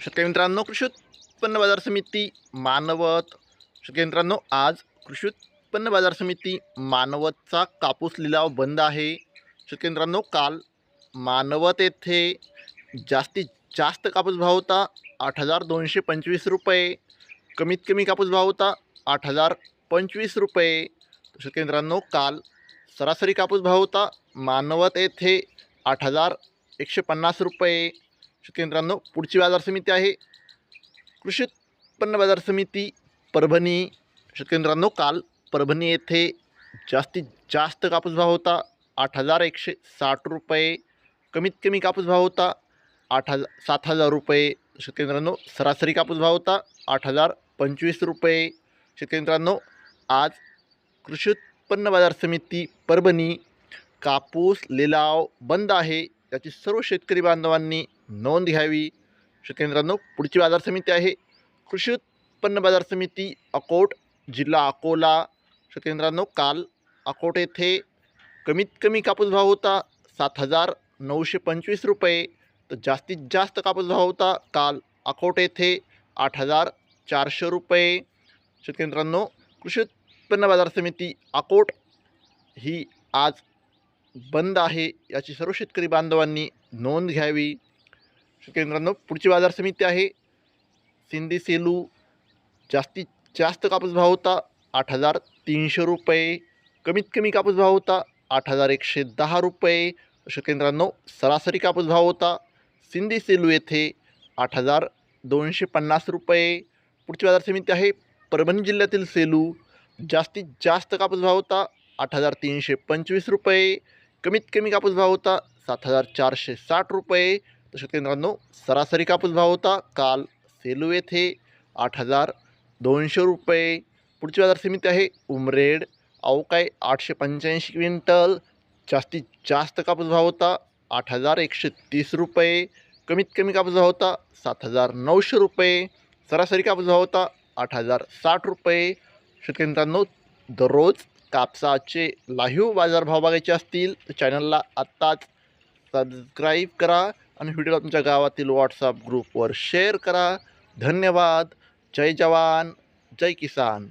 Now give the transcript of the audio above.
शेतकरी मित्रांनो, कृषी उत्पन्न बाजार समिती मानवत. शेतकरी मित्रांनो, आज कृषी उत्पन्न बाजार समिती मानवतचा कापूस लिलाव बंद आहे. शेतकरी मित्रांनो, काल मानवत येथे जास्तीत जास्त कापूस भाव होता 8,225 रुपये. कमीत कमी कापूस भाव होता 8,025 रुपये. शेतकरी मित्रांनो, काल सरासरी कापूस भाव होता मानवत येथे 8,150 रुपये. शेतकरी मित्रांनो, पुढची बाजार समिती आहे कृषी उत्पन्न बाजार समिती परभणी. शेतकरी मित्रांनो, काल परभणी येथे जास्तीत जास्त कापूस भाव होता 8,160 रुपये. कमीत कमी कापूस भाव होता 7,000 रुपये. शेतकरी मित्रांनो, सरासरी कापूस भाव होता 8,025 रुपये. शेतकरी मित्रांनो, आज कृषी उत्पन्न बाजार समिती परभणी कापूस लिलाव बंद आहे, याची सर्व शेतकरी बांधवांनी नोंद घ्यावी. शेतकरी मित्रांनो, पुढची बाजार समिती आहे कृषी उत्पन्न बाजार समिती अकोट, जिल्हा अकोला. शेतकरी मित्रांनो, काल अकोट येथे कमीत कमी कापूस भाव होता 7,925 रुपये. तर जास्तीत जास्त कापूस भाव होता काल अकोट येथे 8,400 रुपये. शेतकरी मित्रांनो, कृषी उत्पन्न बाजार समिती अकोट ही आज बंद आहे, याची सर्व शेतकरी बांधवांनी नोंद घ्यावी. शेतकरी मित्रांनो, पुढची बाजार समिती आहे सिंदी सेलू. जास्तीत जास्त कापूस भाव होता 8,300 रुपये. कमीत कमी कापूस भाव होता 8,110 रुपये. शेतकरी मित्रांनो, सरासरी कापूस भाव होता सिंदी सेलू येथे 8,250 रुपये. पुढची बाजार समिती आहे परभणी जिल्ह्यातील सेलू. जास्तीत जास्त कापूस भाव होता 8,325 रुपये. कमीत कमी कापूस भाव होता 7,460 रुपये. तर शेतकरी मित्रांनो, सरासरी कापूस भाव होता काल सेलू येथे 8,200 रुपये. पुढची बाजार समिती आहे उमरेड. अवकाय 885 क्विंटल. जास्तीत जास्त कापूस भाव होता 8,130 रुपये. कमीत कमी कापूस भाव होता 7,900 रुपये. सरासरी कापूस भाव होता 8,060 रुपये. शेतकरी मित्रांनो, दररोज कापसाचे लाईव्ह बाजारभाव बघायचे असतील तर चॅनलला आत्ताच सबस्क्राईब करा आणि व्हिडिओला तुमच्या गावातील व्हॉट्सअप ग्रुपवर शेअर करा. धन्यवाद. जय जवान, जय किसान.